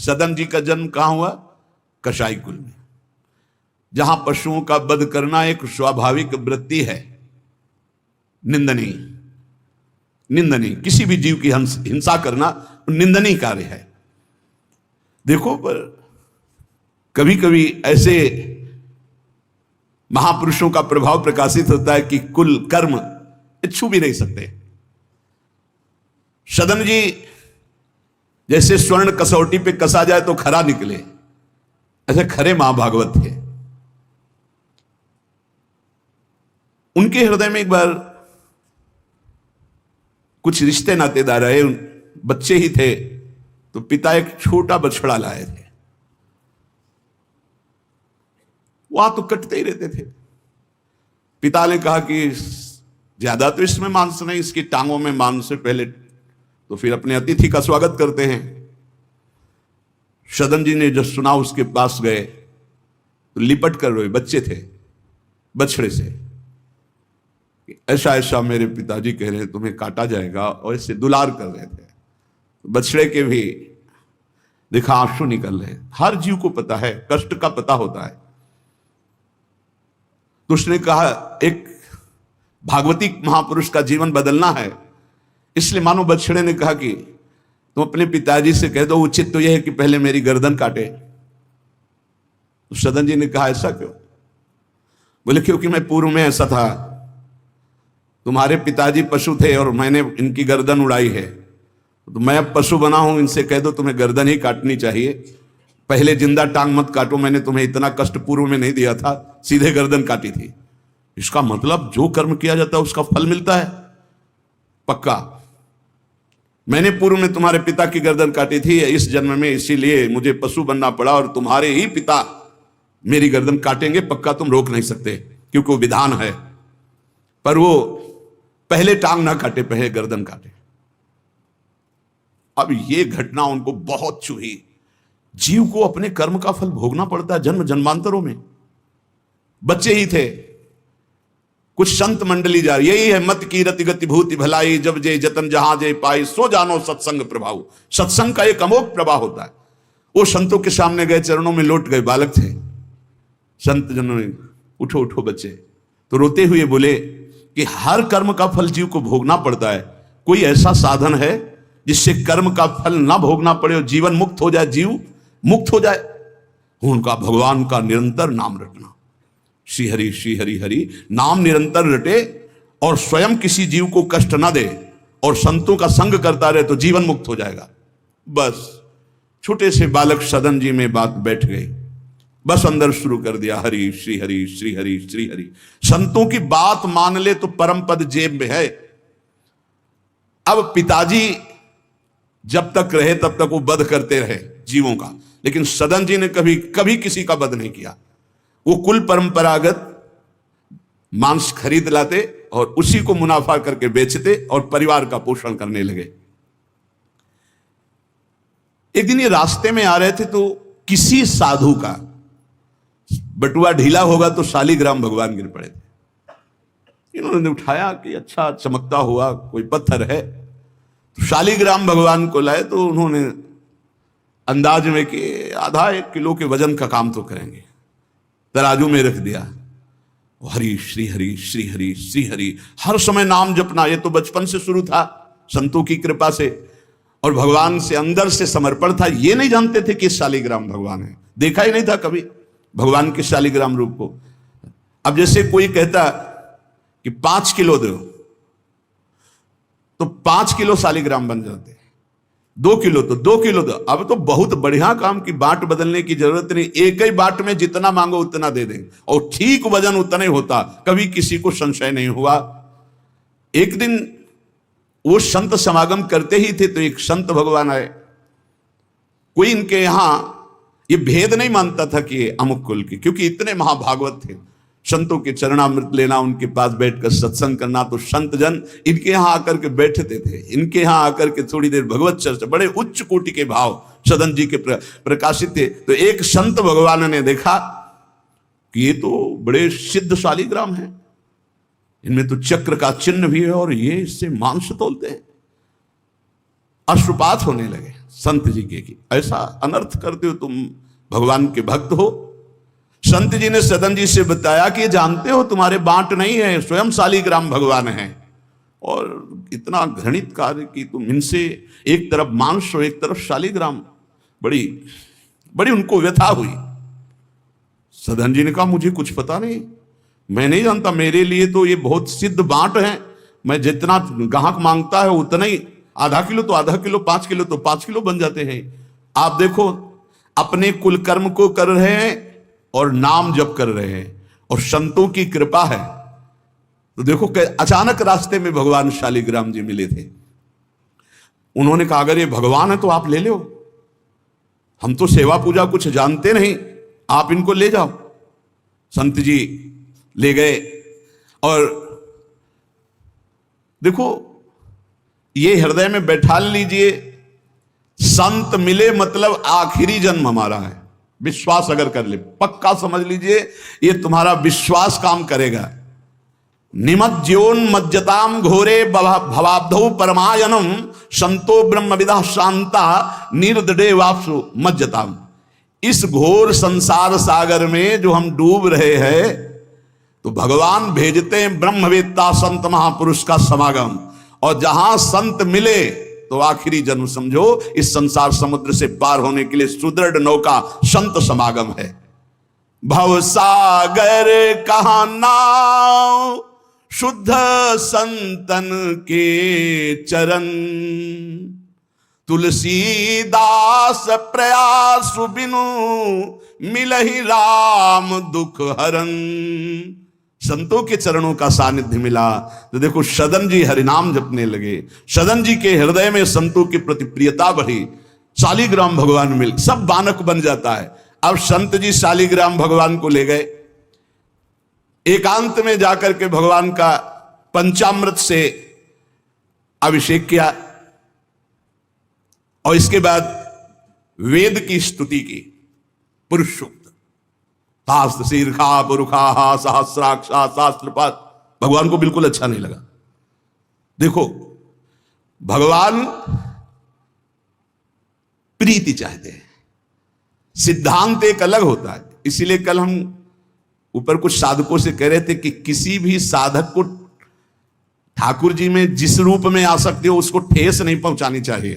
सदन जी का जन्म कहां हुआ? कसाई कुल में, जहां पशुओं का वध करना एक स्वाभाविक वृत्ति है, निंदनीय। निंदनीय, किसी भी जीव की हिंसा करना निंदनीय कार्य है। देखो, पर कभी कभी ऐसे महापुरुषों का प्रभाव प्रकाशित होता है कि कुल कर्म छू भी नहीं सकते। सदन जी जैसे स्वर्ण कसौटी पे कसा जाए तो खरा निकले, ऐसे खरे महाभागवत थे। उनके हृदय में एक बार कुछ रिश्ते नातेदार आए, बच्चे ही थे, तो पिता एक छोटा बछड़ा लाए थे। वहां तो कटते ही रहते थे। पिता ने कहा कि ज्यादा तो इसमें मांस नहीं, इसकी टांगों में मांस से पहले तो फिर अपने अतिथि का स्वागत करते हैं। सदन जी ने जब सुना उसके पास गए तो लिपट कर रोए, बच्चे थे, बछड़े से। ऐसा ऐसा मेरे पिताजी कह रहे हैं तुम्हें काटा जाएगा, और ऐसे दुलार कर रहे थे। बछड़े के भी देखा आंसू निकल रहे। हर जीव को पता है, कष्ट का पता होता है। तो उसने कहा एक भागवती महापुरुष का जीवन बदलना है, इसलिए मानो बछड़े ने कहा कि तुम अपने पिताजी से कह दो, उचित तो यह है कि पहले मेरी गर्दन काटे। तो सदन जी ने कहा ऐसा क्यों? बोले क्योंकि मैं पूर्व में ऐसा था, तुम्हारे पिताजी पशु थे और मैंने इनकी गर्दन उड़ाई है, तो मैं अब पशु बना हूं, इनसे कह दो तुम्हें गर्दन ही काटनी चाहिए, पहले जिंदा टांग मत काटो, मैंने तुम्हें इतना कष्ट पूर्व में नहीं दिया था, सीधे गर्दन काटी थी। इसका मतलब जो कर्म किया जाता है उसका फल मिलता है पक्का। मैंने पूर्व में तुम्हारे पिता की गर्दन काटी थी इस जन्म में, इसीलिए मुझे पशु बनना पड़ा, और तुम्हारे ही पिता मेरी गर्दन काटेंगे पक्का, तुम रोक नहीं सकते, क्योंकि वो विधान है। पर वो पहले टांग ना काटे, पहले गर्दन काटे। अब ये घटना उनको बहुत छुई। जीव को अपने कर्म का फल भोगना पड़ता है जन्म जन्मांतरों में। बच्चे ही थे, कुछ संत मंडली जा रही, यही है मत की रति गति भूति भलाई, जब जे जतन जहां जे पाई, सो जानो सत्संग प्रभाव। सत्संग का एक अमोघ प्रभाव होता है। वो संतों के सामने गए, चरणों में लौट गए, बालक थे। संत जनों ने उठो उठो बच्चे, तो रोते हुए बोले कि हर कर्म का फल जीव को भोगना पड़ता है, कोई ऐसा साधन है जिससे कर्म का फल ना भोगना पड़े और जीवन मुक्त हो जाए, जीव मुक्त हो जाए? उनका भगवान का निरंतर नाम रटना, श्री हरि हरि नाम निरंतर रटे और स्वयं किसी जीव को कष्ट ना दे और संतों का संग करता रहे तो जीवन मुक्त हो जाएगा। बस छोटे से बालक सदन जी में बात बैठ गई, बस अंदर शुरू कर दिया, हरि श्री हरि श्री हरि श्री हरि। संतों की बात मान ले तो परम पद जेब में है। अब पिताजी जब तक रहे तब तक वो वध करते रहे जीवों का, लेकिन सदन जी ने कभी कभी किसी का वध नहीं किया। वो कुल परंपरागत मांस खरीद लाते और उसी को मुनाफा करके बेचते और परिवार का पोषण करने लगे। एक दिन ये रास्ते में आ रहे थे तो किसी साधु का बटुआ ढीला होगा तो शालिग्राम भगवान गिर पड़े थे। इन्होंने उठाया कि अच्छा चमकता हुआ कोई पत्थर है, तो शालिग्राम भगवान को लाए। तो उन्होंने अंदाज में कि आधा 1 किलो के वजन का काम तो करेंगे, तराजू में रख दिया। हरि श्री हरि श्री हरि श्री हरि, हर समय नाम जपना। ये तो बचपन से शुरू था संतों की कृपा से, और भगवान से अंदर से समर्पण था। ये नहीं जानते थे कि शालिग्राम भगवान है, देखा ही नहीं था कभी भगवान के शालिग्राम रूप को। अब जैसे कोई कहता कि 5 किलो दो, तो 5 किलो शालिग्राम बन जाते, 2 किलो तो 2 किलो दो। अब तो बहुत बढ़िया काम की बाट बदलने की जरूरत नहीं, एक ही बाट में जितना मांगो उतना दे देंगे और ठीक वजन उतना ही होता, कभी किसी को संशय नहीं हुआ। एक दिन वो संत समागम करते ही थे तो एक संत भगवान आए। कोई इनके यहां ये भेद नहीं मानता था कि अमुक कुल की, क्योंकि इतने महाभागवत थे। संतों के चरणामृत लेना, उनके पास बैठकर सत्संग करना, तो संत जन इनके यहां आकर के बैठते थे। इनके यहां आकर के थोड़ी देर भगवत चर्चा, बड़े उच्च कोटि के भाव सदन जी के प्रकाशित थे। तो एक संत भगवान ने देखा कि ये तो बड़े सिद्ध शालिग्राम हैं, इनमें तो चक्र का चिन्ह भी है और ये इससे मांस तोलते हैं। अश्रुपात होने लगे। संत जी के की ऐसा अनर्थ करते हो तुम, भगवान के भक्त हो। संत जी ने सदन जी से बताया कि जानते हो तुम्हारे बांट नहीं है, स्वयं शालिग्राम भगवान है, और इतना घृणित कार्य कि तुम इनसे एक तरफ मांस और एक तरफ शालिग्राम। बड़ी बड़ी उनको व्यथा हुई। सदन जी ने कहा मुझे कुछ पता नहीं, मैं नहीं जानता, मेरे लिए तो ये बहुत सिद्ध बांट है, मैं जितना ग्राहक मांगता है उतना ही, आधा किलो तो आधा किलो, 5 किलो तो 5 किलो बन जाते हैं। आप देखो अपने कुल कर्म को कर रहे हैं और नाम जप कर रहे हैं और संतों की कृपा है। तो देखो अचानक रास्ते में भगवान शालिग्राम जी मिले थे। उन्होंने कहा अगर ये भगवान है तो आप ले लो, हम तो सेवा पूजा कुछ जानते नहीं, आप इनको ले जाओ। संत जी ले गए और देखो ये हृदय में बैठा लीजिए, संत मिले मतलब आखिरी जन्म हमारा है। विश्वास अगर कर ले, पक्का समझ लीजिए ये तुम्हारा विश्वास काम करेगा। निमज्जोन्मज्जताम घोरे भवाब्धौ परमायनम संतो ब्रह्मविदा शांता निर्दडे वापसु मज्जताम। इस घोर संसार सागर में जो हम डूब रहे हैं, तो भगवान भेजते हैं ब्रह्मवेत्ता संत महापुरुष का समागम, और जहां संत मिले तो आखिरी जन्म समझो इस संसार समुद्र से पार होने के लिए सुदृढ़ नौका संत समागम है। भव सागर कहा नाव शुद्ध संतन के चरण, तुलसीदास प्रयास बिनु मिलहि राम दुख हरन। संतों के चरणों का सानिध्य मिला तो देखो सदन जी हरिनाम जपने लगे, सदन जी के हृदय में संतों की प्रति प्रियता बढ़ी, शालिग्राम भगवान मिल, सब बानक बन जाता है। अब संत जी शालिग्राम भगवान को ले गए, एकांत में जाकर के भगवान का पंचामृत से अभिषेक किया और इसके बाद वेद की स्तुति की, पुरुष सूक्त, शास्त्र शीर्षा पुरुषा सहस्राक्षा शास्त्रपात। भगवान को बिल्कुल अच्छा नहीं लगा। देखो भगवान प्रीति चाहते हैं, सिद्धांत एक अलग होता है। इसीलिए कल हम ऊपर कुछ साधकों से कह रहे थे कि किसी भी साधक को ठाकुर जी में जिस रूप में आसक्ति हो उसको ठेस नहीं पहुंचानी चाहिए,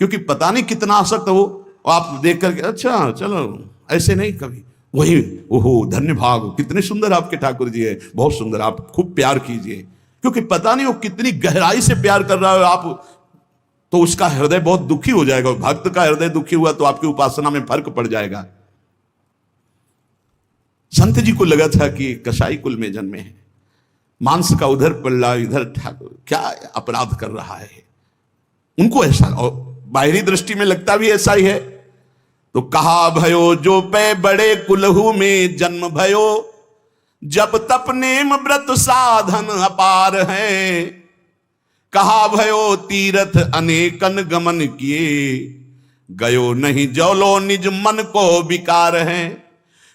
क्योंकि पता नहीं कितना आसक्त हो, आप देख करके अच्छा चलो, ऐसे नहीं कभी वही ओहो धन्य भाग, कितने सुंदर आपके ठाकुर जी है, बहुत सुंदर, आप खूब प्यार कीजिए, क्योंकि पता नहीं वो कितनी गहराई से प्यार कर रहा है आप, तो उसका हृदय बहुत दुखी हो जाएगा। भक्त का हृदय दुखी हुआ तो आपकी उपासना में फर्क पड़ जाएगा। संत जी को लगा था कि कसाई कुल में जन्मे हैं, मांस का उधर पल्ला इधर ठाकुर, क्या अपराध कर रहा है, उनको ऐसा, और बाहरी दृष्टि में लगता भी ऐसा ही है। तो कहा भयो जो पे बड़े कुलहू में जन्म भयो, जब तप नेम व्रत साधन अपार है। कहा भयो तीर्थ अनेकन गमन किए, गयो नहीं जौलो निज मन को विकार है।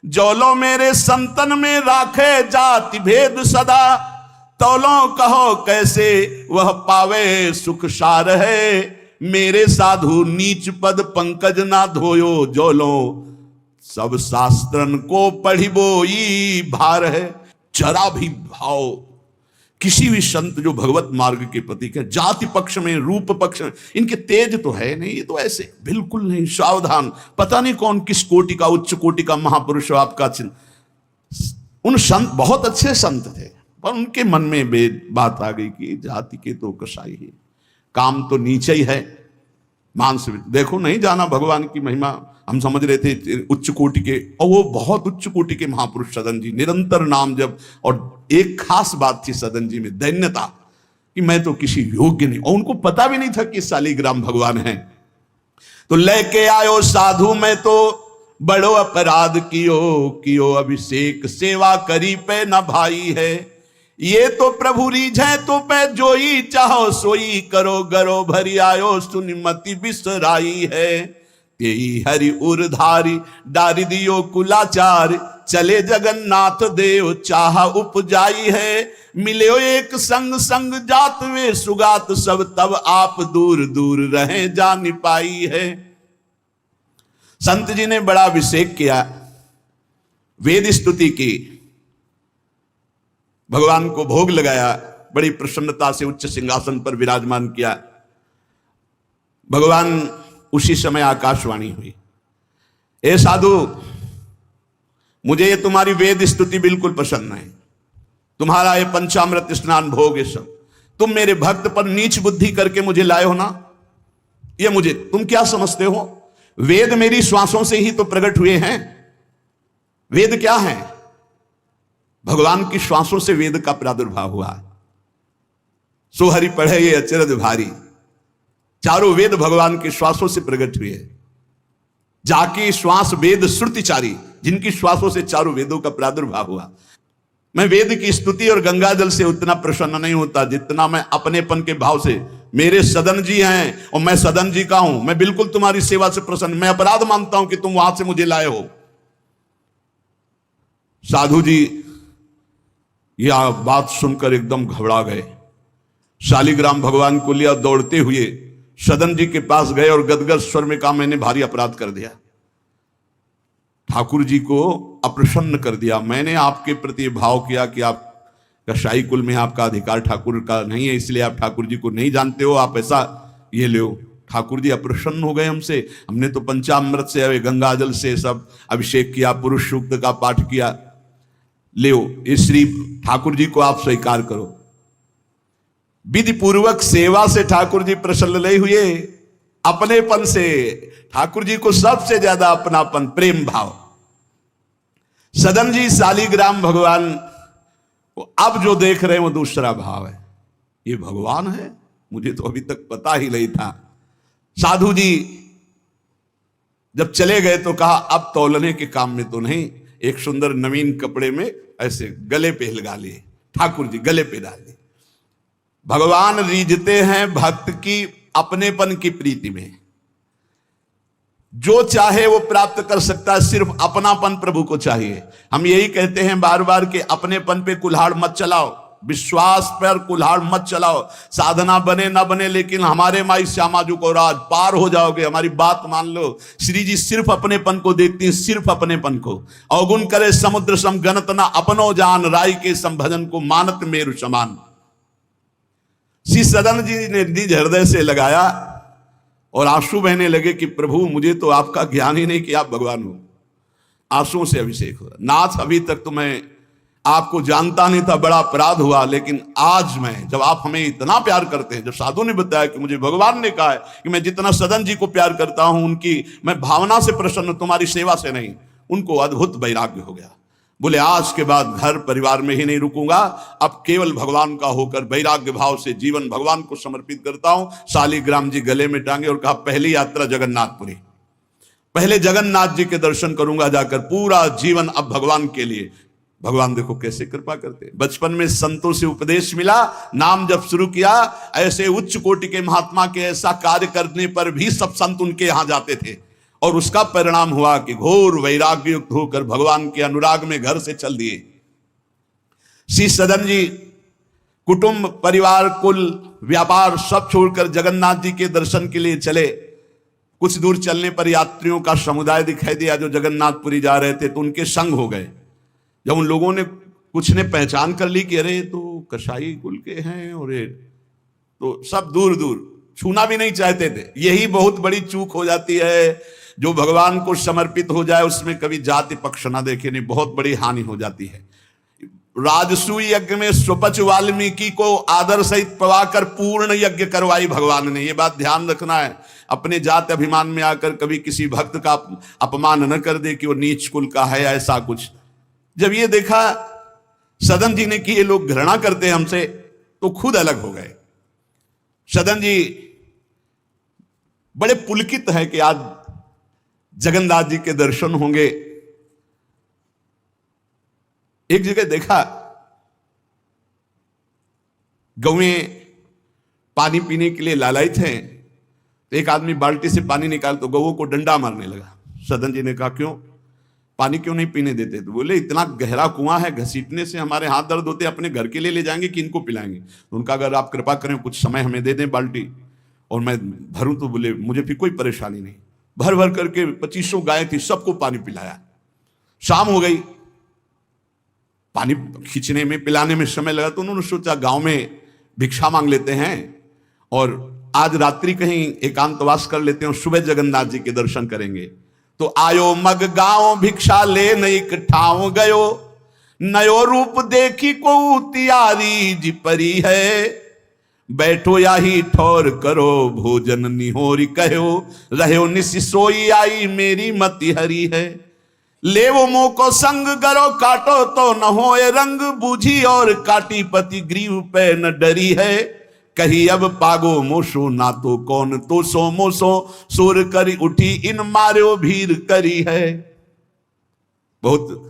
जौलो मेरे संतन में राखे जाति भेद सदा, तौलो कहो कैसे वह पावे सुख सार है। मेरे साधु नीच पद पंकज ना धोयो, जौलो सब शास्त्रन को पढ़िबोई भार है। जरा भी भाव किसी भी संत जो भगवत मार्ग के प्रतीक है, जाति पक्ष में रूप पक्ष में, इनके तेज तो है नहीं, ये तो ऐसे बिल्कुल नहीं, सावधान, पता नहीं कौन किस कोटि का, उच्च कोटि का महापुरुष आपका चिन्ह। उन संत बहुत अच्छे संत थे, पर उनके मन में बात आ गई कि जाति के तो कसाई है, काम तो नीचे ही है, मांस। देखो नहीं जाना भगवान की महिमा, हम समझ रहे थे उच्च कोटि के, और वो बहुत उच्च कोटि के महापुरुष सदन जी, निरंतर नाम जप। और एक खास बात थी सदन जी में, दैन्यता, कि मैं तो किसी योग्य नहीं, और उनको पता भी नहीं था कि शालिग्राम भगवान है। तो लेके आयो साधु, मैं तो बड़ो अपराध कियो अभिषेक, सेवा करी पे न भाई है। ये तो प्रभु रीझे तो पे जोई, चाहो सोई करो, गरो भरी आयो सुनिमति बिसराई है। तेई हरि उरधारी डारी दियो कुलाचार, चले जगन्नाथ देव चाह उपजाई है। मिले एक संग संग जात वे सुगात, सब तब आप दूर दूर रहे जान पाई है। संत जी ने बड़ा अभिषेक किया, वेद स्तुति की, भगवान को भोग लगाया, बड़ी प्रसन्नता से उच्च सिंहासन पर विराजमान किया। भगवान उसी समय आकाशवाणी हुई, ए साधु, मुझे ये तुम्हारी वेद स्तुति बिल्कुल पसंद नहीं, तुम्हारा ये पंचामृत स्नान भोग ये सब, तुम मेरे भक्त पर नीच बुद्धि करके मुझे लाए हो ना, ये मुझे तुम क्या समझते हो? वेद मेरी श्वासों से ही तो प्रकट हुए हैं। वेद क्या है? भगवान की श्वासों से वेद का प्रादुर्भाव हुआ। सो हरि पढ़े ये अचरज भारी, चारों वेद भगवान के श्वासों से प्रकट हुए। जाकी श्वास वेद श्रुतिचारी, जिनकी श्वासों से चारों वेदों का प्रादुर्भाव हुआ। मैं वेद की स्तुति और गंगा जल से उतना प्रसन्न नहीं होता जितना मैं अपनेपन के भाव से, मेरे सदन जी हैं और मैं सदन जी का हूं, मैं बिल्कुल तुम्हारी सेवा से प्रसन्न, मैं अपराध मानता हूं कि तुम वहां से मुझे लाए हो। साधु जी यह बात सुनकर एकदम घबरा गए। शालिग्राम भगवान को लिया, दौड़ते हुए सदन जी के पास गए और गदगद स्वर में कहा, मैंने भारी अपराध कर दिया, ठाकुर जी को अप्रसन्न कर दिया। मैंने आपके प्रति भाव किया कि आप कसाई कुल में आपका अधिकार ठाकुर का नहीं है, इसलिए आप ठाकुर जी को नहीं जानते हो, आप ऐसा ये लो। ठाकुर जी अप्रसन्न हो गए हमसे, हमने तो पंचामृत से, गंगा जल से सब अभिषेक किया, पुरुष सूक्त का पाठ किया, ले इस श्री ठाकुर जी को आप स्वीकार करो। विधि पूर्वक सेवा से ठाकुर जी प्रसन्न नहीं हुए, अपनेपन से ठाकुर जी को सबसे ज्यादा अपनापन, प्रेम भाव। सदन जी शालिग्राम भगवान को अब जो देख रहे हैं वो दूसरा भाव है, ये भगवान है, मुझे तो अभी तक पता ही नहीं था। साधु जी जब चले गए तो कहा, अब तौलने के काम में तो नहीं, एक सुंदर नवीन कपड़े में ऐसे गले पे लगा लिए, ठाकुर जी गले पे डाल लिए। भगवान रीझते हैं भक्त की अपनेपन की प्रीति में, जो चाहे वो प्राप्त कर सकता है, सिर्फ अपनापन प्रभु को चाहिए। हम यही कहते हैं बार बार कि अपनेपन पे कुल्हाड़ मत चलाओ, विश्वास पर कुल्हाड़ मत चलाओ, साधना बने ना बने लेकिन हमारे माई श्यामा जी को राज पार हो जाओगे, हमारी बात मान लो। श्री जी सिर्फ अपनेपन को देखती हैं, सिर्फ अपनेपन को। अवगुण करे समुद्र सम गणत ना अपनो जान, राय के संभजन को मानत मेरु समान। श्री सदन जी ने निज हृदय से लगाया और आंसू बहने लगे कि प्रभु मुझे तो आपका ज्ञान ही नहीं कि आप भगवान हो। आंसुओं से अभिषेक हुआ, नाथ अभी तक तो मैं आपको जानता नहीं था, बड़ा अपराध हुआ, लेकिन आज मैं, जब आप हमें इतना प्यार करते हैं, जब साधु ने बताया कि मुझे भगवान ने कहा है कि मैं जितना सदन जी को प्यार करता हूं, उनकी मैं भावना से प्रसन्न, तुम्हारी सेवा से नहीं, उनको अद्भुत वैराग्य हो गया। बोले आज के बाद घर परिवार में ही नहीं रुकूंगा, अब केवल भगवान का होकर वैराग्य भाव से जीवन भगवान को समर्पित करता हूं। शालिग्राम जी गले में टांगे और कहा, पहली यात्रा जगन्नाथपुरी, पहले जगन्नाथ जी के दर्शन करूंगा जाकर, पूरा जीवन अब भगवान के लिए। भगवान देखो कैसे कृपा करते हैं। बचपन में संतों से उपदेश मिला, नाम जब शुरू किया, ऐसे उच्च कोटि के महात्मा के ऐसा कार्य करने पर भी सब संत उनके यहां जाते थे, और उसका परिणाम हुआ कि घोर वैराग्य युक्त होकर भगवान के अनुराग में घर से चल दिए। श्री सदन जी कुटुंब परिवार कुल व्यापार सब छोड़कर जगन्नाथ जी के दर्शन के लिए चले। कुछ दूर चलने पर यात्रियों का समुदाय दिखाई दिया जो जगन्नाथपुरी जा रहे थे, तो उनके संग हो गए। जब उन लोगों ने कुछ ने पहचान कर ली कि अरे तो कसाई कुल के हैं, और तो सब दूर दूर छूना भी नहीं चाहते थे। यही बहुत बड़ी चूक हो जाती है, जो भगवान को समर्पित हो जाए उसमें कभी जाति पक्ष ना देखे, नहीं, बहुत बड़ी हानि हो जाती है। राजसूय यज्ञ में स्वपच वाल्मीकि को आदर सहित पवाकर पूर्ण यज्ञ करवाई भगवान ने, ये बात ध्यान रखना है। अपने जात अभिमान में आकर कभी किसी भक्त का अपमान न कर दे कि वो नीच कुल का है, ऐसा कुछ। जब ये देखा सदन जी ने कि ये लोग घृणा करते हैं हमसे, तो खुद अलग हो गए। सदन जी बड़े पुलकित है कि आज जगन्नाथ जी के दर्शन होंगे। एक जगह देखा, गौएं पानी पीने के लिए लालायित हैं, तो एक आदमी बाल्टी से पानी निकाल तो गौओं को डंडा मारने लगा। सदन जी ने कहा, क्यों, पानी क्यों नहीं पीने देते? तो बोले, इतना गहरा कुआं है, घसीटने से हमारे हाथ दर्द होते, अपने घर के लिए ले जाएंगे कि इनको पिलाएंगे? तो उनका, अगर आप कृपा करें कुछ समय हमें दे दें बाल्टी और मैं भरूं, तो बोले मुझे फिर कोई परेशानी नहीं। भर भर करके 2500 गाय थी, सबको पानी पिलाया। शाम हो गई, पानी खींचने में पिलाने में समय लगा, तो उन्होंने सोचा गांव में भिक्षा मांग लेते हैं और आज रात्रि कहीं एकांतवास कर लेते हैं और सुबह जगन्नाथ जी के दर्शन करेंगे। तो आयो मग गांव भिक्षा ले नई ठाव गयो, नयो रूप देखी को तियारी जी परी है, बैठो या ही ठौर करो भोजन निहोरी कहो, रहो निसि सोई आई मेरी मति हरी है, ले वो मुंह को संग गरो काटो तो न होए रंग, बूझी और काटी पति ग्रीव पे न डरी है, कही अब पागो मोसो ना तो कौन तो सो मोसो, सुर करी उठी इन मारो भीर करी है। बहुत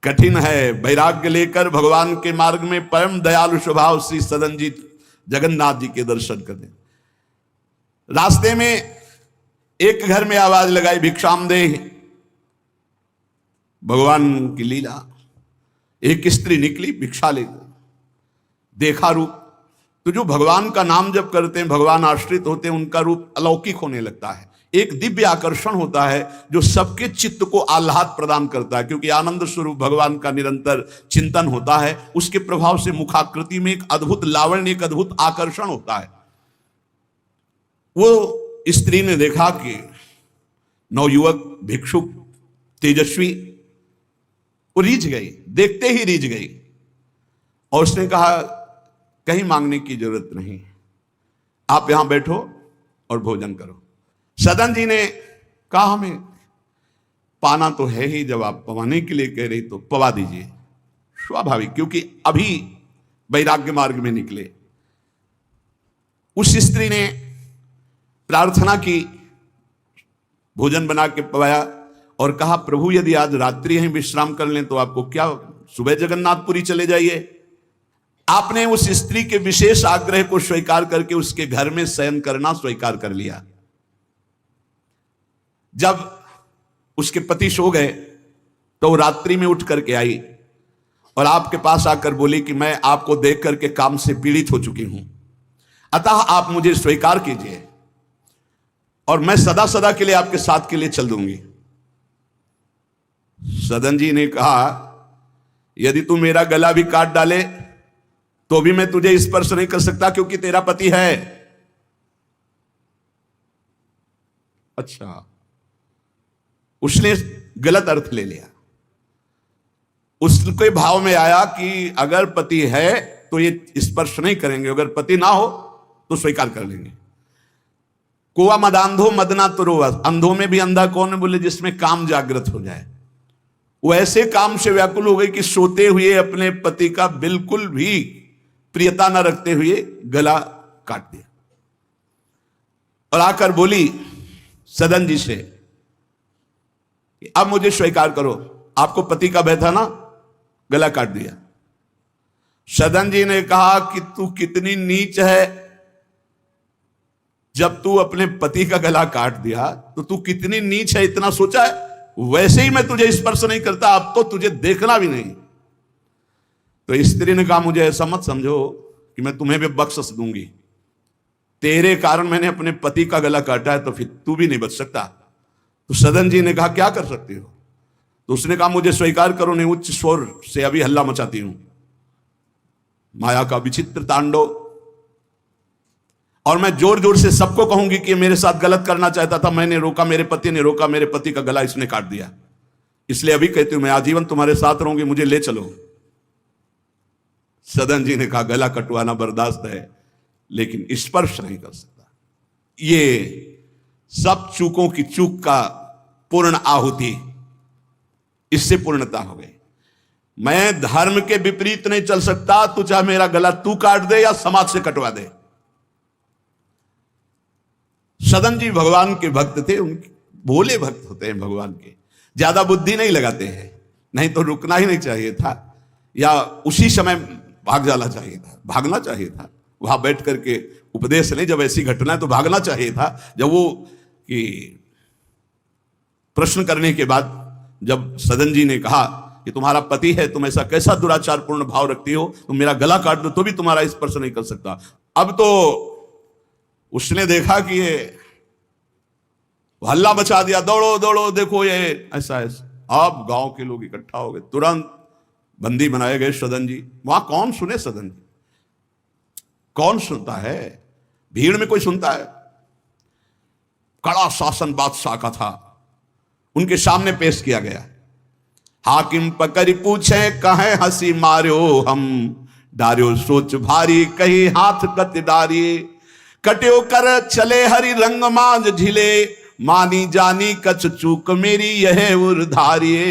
कठिन है, वैराग्य लेकर भगवान के मार्ग में परम दयालु स्वभाव श्री सदन जी जगन्नाथ जी के दर्शन करने। रास्ते में एक घर में आवाज लगाई, भिक्षाम दे। भगवान की लीला, एक स्त्री निकली भिक्षा लेकर, देखा रूप, तो जो भगवान का नाम जब करते हैं, भगवान आश्रित होते हैं, उनका रूप अलौकिक होने लगता है। एक दिव्य आकर्षण होता है जो सबके चित्त को आह्लाद प्रदान करता है, क्योंकि आनंद स्वरूप भगवान का निरंतर चिंतन होता है। उसके प्रभाव से मुखाकृति में एक अद्भुत लावण्य, एक अद्भुत आकर्षण होता है। वो स्त्री ने देखा कि नवयुवक भिक्षुक तेजस्वी, वो रीझ गई, देखते ही रीझ गई, और उसने कहा कहीं मांगने की जरूरत नहीं, आप यहां बैठो और भोजन करो। सदन जी ने कहा हमें पाना तो है ही, जब आप पवाने के लिए कह रही तो पवा दीजिए। स्वाभाविक, क्योंकि अभी वैराग्य मार्ग में निकले। उस स्त्री ने प्रार्थना की, भोजन बना के पवाया और कहा प्रभु यदि आज रात्रि यहीं विश्राम कर लें तो आपको क्या, सुबह जगन्नाथपुरी चले जाइए। आपने उस स्त्री के विशेष आग्रह को स्वीकार करके उसके घर में शयन करना स्वीकार कर लिया। जब उसके पति सो गए तो रात्रि में उठ करके आई और आपके पास आकर बोली कि मैं आपको देख करके काम से पीड़ित हो चुकी हूं, अतः आप मुझे स्वीकार कीजिए और मैं सदा सदा के लिए आपके साथ के लिए चल दूंगी। सदन जी ने कहा यदि तू मेरा गला भी काट डाले तो भी मैं तुझे स्पर्श नहीं कर सकता, क्योंकि तेरा पति है। अच्छा, उसने गलत अर्थ ले लिया। उसके भाव में आया कि अगर पति है तो ये स्पर्श नहीं करेंगे, अगर पति ना हो तो स्वीकार कर लेंगे। कोआ मदांधो मदना तुरो, अंधों में भी अंधा कौन है, बोले जिसमें काम जागृत हो जाए। वो ऐसे काम से व्याकुल हो गई कि सोते हुए अपने पति का बिल्कुल भी प्रियता न रखते हुए गला काट दिया और आकर बोली सदन जी से कि अब मुझे स्वीकार करो, आपको पति का भय था ना, गला काट दिया। सदन जी ने कहा कि तू कितनी नीच है, जब तू अपने पति का गला काट दिया तो तू कितनी नीच है, इतना सोचा है? वैसे ही मैं तुझे स्पर्श नहीं करता, अब तो तुझे देखना भी नहीं। तो स्त्री ने कहा मुझे ऐसा मत समझो कि मैं तुम्हें भी बख्श दूंगी, तेरे कारण मैंने अपने पति का गला काटा है, तो फिर तू भी नहीं बच सकता। तो सदन जी ने कहा क्या कर सकती हो? तो उसने कहा मुझे स्वीकार करो, नहीं उच्च स्वर से अभी हल्ला मचाती हूं। माया का विचित्र तांडव, और मैं जोर जोर से सबको कहूंगी कि मेरे साथ गलत करना चाहता था, मैंने रोका, मेरे पति ने रोका, मेरे पति का गला इसने काट दिया, इसलिए अभी कहती हूं मैं आजीवन तुम्हारे साथ रहूंगी, मुझे ले चलो। सदन जी ने कहा गला कटवाना बर्दाश्त है, लेकिन स्पर्श नहीं कर सकता। ये सब चूकों की चूक का पूर्ण आहुति, इससे पूर्णता हो गई। मैं धर्म के विपरीत नहीं चल सकता, तू चाहे मेरा गला तू काट दे या समाज से कटवा दे। सदन जी भगवान के भक्त थे, उनके भोले भक्त होते हैं भगवान के, ज्यादा बुद्धि नहीं लगाते हैं। नहीं तो रुकना ही नहीं चाहिए था, या उसी समय भाग जाना चाहिए था, भागना चाहिए था। वहां बैठ करके उपदेश नहीं, जब ऐसी घटना है तो भागना चाहिए था। जब वो कि प्रश्न करने के बाद जब सदन जी ने कहा कि तुम्हारा पति है, तुम ऐसा कैसा दुराचारपूर्ण भाव रखती हो, तुम मेरा गला काट दो तो भी तुम्हारा स्पर्श नहीं कर सकता। अब तो उसने देखा कि ये हल्ला मचा दिया, दौड़ो दौड़ो, देखो ये ऐसा ऐसा। अब गांव के लोग इकट्ठा हो गए, तुरंत बंदी बनाए गए सदन जी। वहां कौन सुने सदन जी, कौन सुनता है, भीड़ में कोई सुनता है। कड़ा शासन बादशाह का था, उनके सामने पेश किया गया। हाकिम पकड़ पूछे कहे हंसी मार्यो हम, डार्यो सोच भारी कही हाथ कत डारिये, कट्यो कर चले हरि रंग मांझ ढिले, मानी जानी कछ चूक मेरी यह उर्धारिये,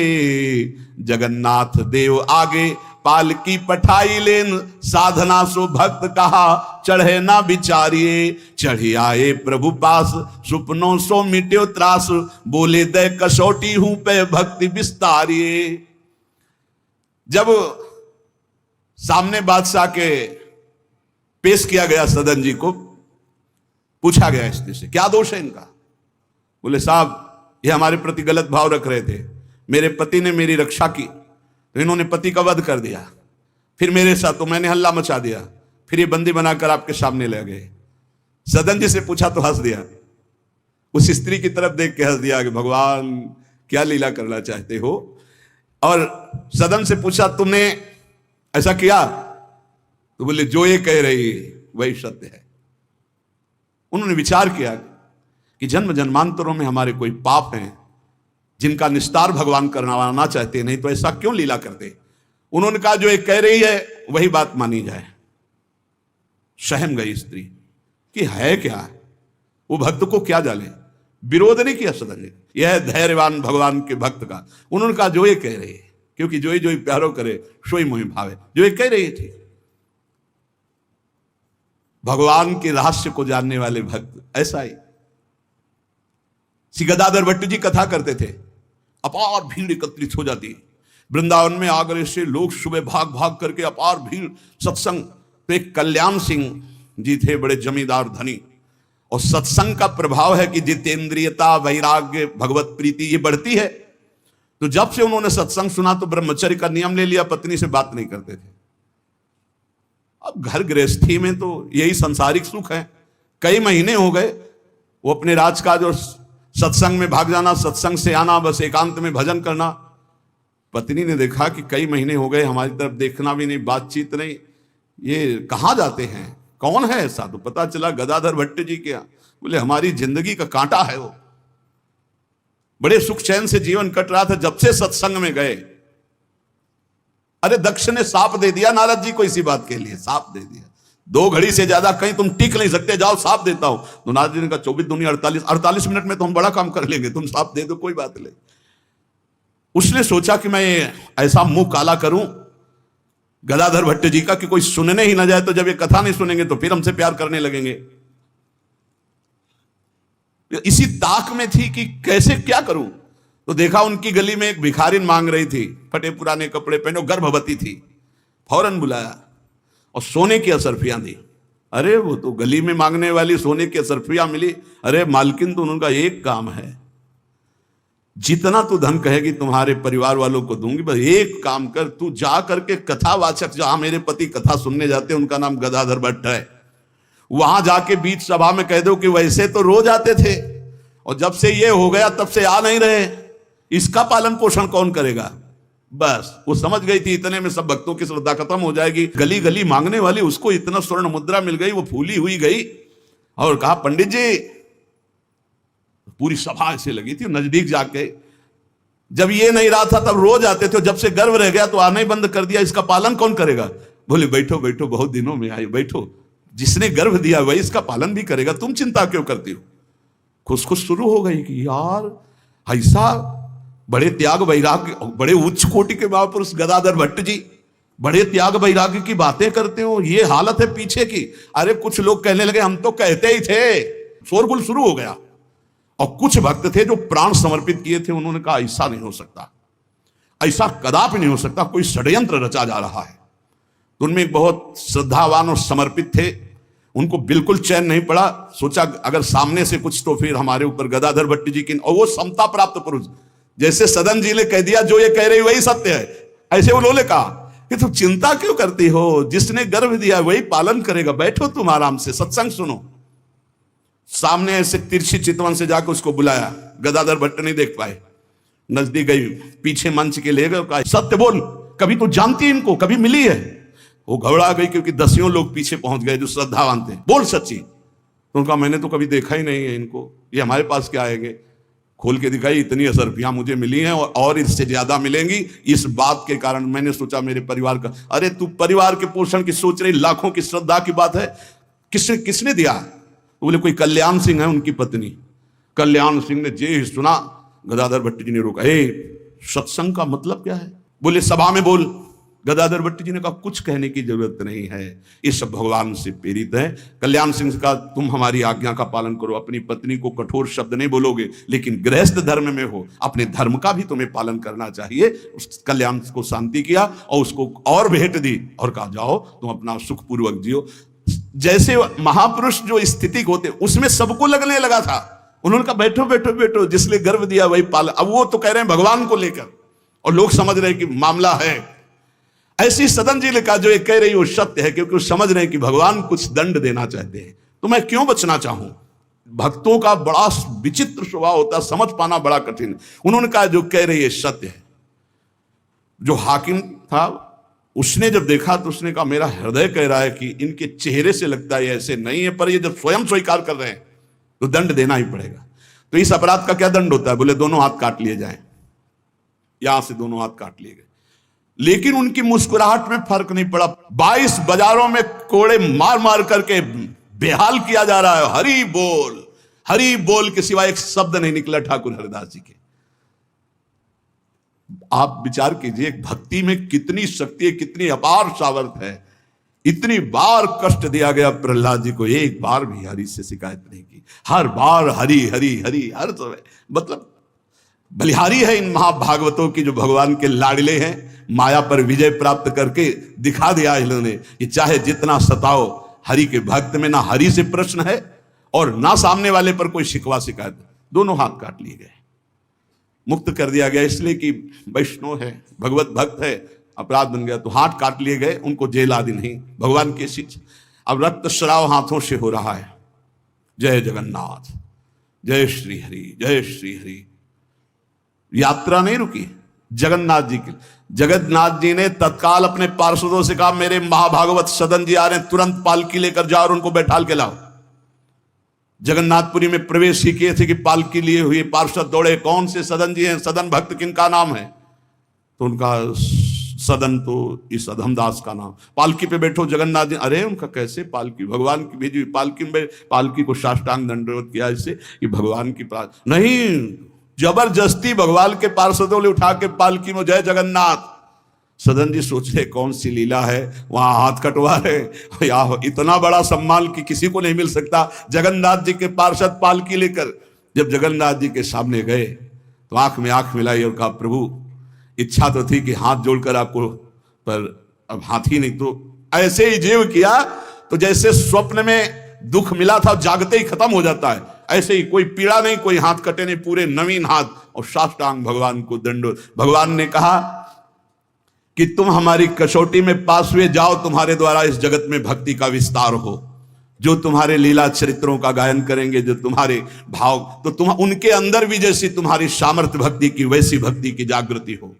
जगन्नाथ देव आगे पालकी पठाई लेन, साधना सो भक्त कहा चढ़े ना बिचारिये, चढ़ी आए प्रभु पास सुपनों सो मिट्यो त्रास, बोले दे कसौटी हूं पे भक्ति विस्तारिये। जब सामने बादशाह के पेश किया गया सदन जी को, पूछा गया स्त्री से क्या दोष है इनका। बोले साहब ये हमारे प्रति गलत भाव रख रहे थे, मेरे पति ने मेरी रक्षा की तो इन्होंने पति का वध कर दिया, फिर मेरे साथ तो मैंने हल्ला मचा दिया, फिर ये बंदी बनाकर आपके सामने ले गए। सदन जी से पूछा तो हंस दिया, उस स्त्री की तरफ देख के हंस दिया कि भगवान क्या लीला करना चाहते हो। और सदन से पूछा तुमने ऐसा किया, तो बोले जो ये कह रही है वही सत्य है। उन्होंने विचार किया कि जन्म जन्मांतरों में हमारे कोई पाप हैं जिनका निस्तार भगवान करवाना चाहते, नहीं तो ऐसा क्यों लीला करते। उन्होंने कहा जो ये कह रही है वही बात मानी जाए। सहम गई स्त्री कि है क्या, वो भक्त को क्या जाने, विरोध नहीं किया सदन ने। यह धैर्यवान भगवान के भक्त का। उन्होंने कहा जो ये कह रही है, क्योंकि जो ही प्यारो करे सोई मोहि भावे, जो ये कह रही थी। भगवान के रहस्य को जानने वाले भक्त ऐसा ही। श्री गदाधर भट्ट जी कथा करते थे, अपार भीड़ एकत्रित हो जाती, वृंदावन में आगरे से लोग सुबह भाग भाग करके अपार भीड़ सत्संग। तो एक कल्याण सिंह जी थे, बड़े जमींदार धनी, और सत्संग का प्रभाव है कि जितेंद्रियता वैराग्य भगवत प्रीति ये बढ़ती है। तो जब से उन्होंने सत्संग सुना तो ब्रह्मचर्य का नियम ले लिया, पत्नी से बात नहीं करते थे। अब घर गृहस्थी में तो यही संसारिक सुख है। कई महीने हो गए वो अपने राजकाज और सत्संग में भाग जाना, सत्संग से आना, बस एकांत में भजन करना। पत्नी ने देखा कि कई महीने हो गए हमारी तरफ देखना भी नहीं, बातचीत नहीं, ये कहाँ जाते हैं, कौन है ऐसा। तो पता चला गदाधर भट्ट जी क्या। बोले हमारी जिंदगी का कांटा है वो, बड़े सुख चैन से जीवन कट रहा था जब से सत्संग में गए। अरे दक्ष ने साप दे दिया नारद जी को इसी बात के लिए, साप दे दिया। 2 घड़ी से ज्यादा कहीं तुम टिक नहीं सकते, जाओ साप देता हूं। तो नारद जी ने कहा 24 दूनी 48 मिनट में तो हम बड़ा काम कर लेंगे, तुम साप दे दो कोई बात नहीं। उसने सोचा कि मैं ऐसा मुंह काला करूं गदाधर भट्ट जी का कि कोई सुनने ही ना जाए, तो जब ये कथा नहीं सुनेंगे तो फिर हमसे प्यार करने लगेंगे। इसी ताक में थी कि कैसे क्या करूं। तो देखा उनकी गली में एक भिखारिन मांग रही थी, फटे पुराने कपड़े पहने, गर्भवती थी। फौरन बुलाया और सोने की असरफियां दी। अरे वो तो गली में मांगने वाली सोने की असरफियां मिली। अरे मालकिन तो उनका एक काम है, जितना तू धन कहेगी तुम्हारे परिवार वालों को दूंगी, बस एक काम कर, तू जा करके कथावाचक, जहां मेरे पति कथा सुनने जाते हैं उनका नाम गदाधर भट्ट है, वहां जाके बीच सभा में कह दो कि वैसे तो रोज आते थे और जब से ये हो गया तब से आ नहीं रहे, इसका पालन पोषण कौन करेगा। बस वो समझ गई थी इतने में सब भक्तों की श्रद्धा खत्म हो जाएगी। गली गली मांगने वाली उसको इतना स्वर्ण मुद्रा मिल गई, वो फूली हुई गई और कहा पंडित जी। पूरी सभा ऐसे लगी थी, नजदीक जाके जब ये नहीं रहा था तब रोज आते थे, जब से गर्व रह गया तो आना ही बंद कर दिया, इसका पालन कौन करेगा। बोले बैठो बैठो, बहुत दिनों में आई, बैठो, जिसने गर्भ दिया वही इसका पालन भी करेगा, तुम चिंता क्यों करती हो। खुश खुश शुरू हो गई कि यार ऐसा बड़े त्याग वैराग्य, बड़े उच्च कोटि के महापुरुष गदाधर भट्ट जी बड़े त्याग वैराग्य की बातें करते हो, ये हालत है पीछे की। अरे कुछ लोग कहने लगे हम तो कहते ही थे, शोरगुल शुरू हो गया। और कुछ भक्त थे जो प्राण समर्पित किए थे, उन्होंने कहा ऐसा नहीं हो सकता, ऐसा कदापि नहीं हो सकता, कोई षड्यंत्र रचा जा रहा है। तो उनमें एक बहुत श्रद्धावान और समर्पित थे, उनको बिल्कुल चैन नहीं पड़ा। सोचा अगर सामने से कुछ तो फिर हमारे ऊपर गदाधर भट्ट जी की, और वो समता प्राप्त पुरुष, जैसे सदन जी ने कह दिया जो ये कह रही वही सत्य है, ऐसे उन्होंने कहा कि तुम चिंता क्यों करती हो, जिसने गर्भ दिया वही पालन करेगा, बैठो तुम आराम से सत्संग सुनो। सामने ऐसे तिरछी चितवन से जाकर उसको बुलाया, गदाधर भट्ट नहीं देख पाए, नजदीक गई, पीछे मंच के ले गए, कहा सत्य बोल, कभी तो जानती इनको, कभी मिली है? वो घबरा गई क्योंकि दसियों लोग पीछे पहुंच गए जो श्रद्धावान थे। बोल सच्ची। तो उनका मैंने तो कभी देखा ही नहीं है इनको, ये हमारे पास क्या आएंगे? खोल के दिखाई, इतनी असरफियां मुझे मिली हैं और इससे ज्यादा मिलेंगी। इस बात के कारण मैंने सोचा मेरे परिवार का। अरे तू परिवार के पोषण की सोच रही, लाखों की श्रद्धा की बात है, किसने दिया? तो बोले कोई कल्याण सिंह है उनकी पत्नी। कल्याण सिंह ने जे सुना, गदाधर भट्ट जी ने रोका, सत्संग का मतलब क्या है? बोले सभा में बोल। गदाधर भट्ट जी ने कहा कुछ कहने की जरूरत नहीं है, ये सब भगवान से प्रेरित है। कल्याण सिंह से कहा तुम हमारी आज्ञा का पालन करो, अपनी पत्नी को कठोर शब्द नहीं बोलोगे, लेकिन गृहस्थ धर्म में हो, अपने धर्म का भी तुम्हें पालन करना चाहिए। उस कल्याण को शांति किया और उसको और भेंट दी और कहा जाओ तुम अपना सुखपूर्वक जियो। जैसे महापुरुष जो स्थिति होते उसमें सबको लगने लगा था। उन्होंने कहा बैठो बैठो बैठो, जिसने गर्भ दिया वही पालन। अब वो तो कह रहे हैं भगवान को लेकर, और लोग समझ रहे हैं कि मामला है। ऐसी सदन जी ने कहा जो ये कह रही वो सत्य है, क्योंकि वो समझ रहे हैं कि भगवान कुछ दंड देना चाहते हैं, तो मैं क्यों बचना चाहूं? भक्तों का बड़ा विचित्र स्वभाव होता है, समझ पाना बड़ा कठिन। उन्होंने कहा जो कह रही है सत्य है। जो हाकिम था उसने जब देखा तो उसने कहा मेरा हृदय कह रहा है कि इनके चेहरे से लगता है ऐसे नहीं है, पर ये जब स्वयं स्वीकार कर रहे हैं तो दंड देना ही पड़ेगा। तो इस अपराध का क्या दंड होता है? बोले दोनों हाथ काट लिए जाएं। यहां से दोनों हाथ काट लिए गए, लेकिन उनकी मुस्कुराहट में फर्क नहीं पड़ा। 22 बाजारों में कोड़े मार मार करके बेहाल किया जा रहा है। हरि बोल के सिवाय एक शब्द नहीं निकला ठाकुर हरिदास जी के। आप विचार कीजिए भक्ति में कितनी शक्ति है, कितनी अपार सामर्थ है। इतनी बार कष्ट दिया गया प्रहलाद जी को, एक बार भी हरि से शिकायत नहीं की। हर बार हरि हरि हरि, हर समय मतलब बलिहारी है इन महाभागवतों की जो भगवान के लाडले हैं। माया पर विजय प्राप्त करके दिखा दिया इन्होंने कि चाहे जितना सताओ, हरि के भक्त में ना हरि से प्रश्न है और ना सामने वाले पर कोई शिकवा शिकायत। दोनों हाथ काट लिए गए, मुक्त कर दिया गया, इसलिए कि वैष्णव है, भगवत भक्त है। अपराध बन गया तो हाथ काट लिए गए, उनको जेल आदि नहीं, भगवान की शिक्षा। अब रक्त श्राव हाथों से हो रहा है। जय जगन्नाथ, जय श्री हरि, जय श्री हरि। यात्रा नहीं रुकी जगन्नाथ जी की। जगन्नाथ जी ने तत्काल अपने पार्षदों से कहा मेरे महाभागवत सदन जी आ रहे हैं, तुरंत पालकी लेकर जाओ और उनको बैठाल के लाओ। जगन्नाथपुरी में प्रवेश ही किए थे कि पालकी लिए हुए पार्षद दौड़े, कौन से सदन जी हैं, सदन भक्त किनका नाम है? तो उनका सदन तो इस अधमदास का नाम। पालकी पे बैठो जगन्नाथ जी। अरे उनका कैसे पालकी, भगवान की भेजी पालकी में। पालकी को साष्टांग दंडवत किया इससे कि भगवान की नहीं, जबरदस्ती भगवान के पार्षदों ने उठा के पालकी में जय जगन्नाथ। सदन जी सोच रहे कौन सी लीला है, वहां हाथ कटवा रहे। या इतना बड़ा सम्मान कि किसी को नहीं मिल सकता। जगन्नाथ जी के पार्षद पालकी लेकर जब जगन्नाथ जी के सामने गए तो आंख में आंख मिलाई और कहा प्रभु इच्छा तो थी कि हाथ जोड़कर आपको, पर अब हाथ ही नहीं। तो ऐसे ही जीव किया तो जैसे स्वप्न में दुख मिला था जागते ही खत्म हो जाता है, ऐसे ही कोई पीड़ा नहीं, कोई हाथ कटे नहीं, पूरे नवीन हाथ और साष्टांग भगवान को दंडोत। भगवान ने कहा कि तुम हमारी कसौटी में पास हुए, जाओ तुम्हारे द्वारा इस जगत में भक्ति का विस्तार हो। जो तुम्हारे लीला चरित्रों का गायन करेंगे, जो तुम्हारे भाव, तो तुम उनके अंदर भी जैसी तुम्हारी सामर्थ्य भक्ति की वैसी भक्ति की जागृति हो।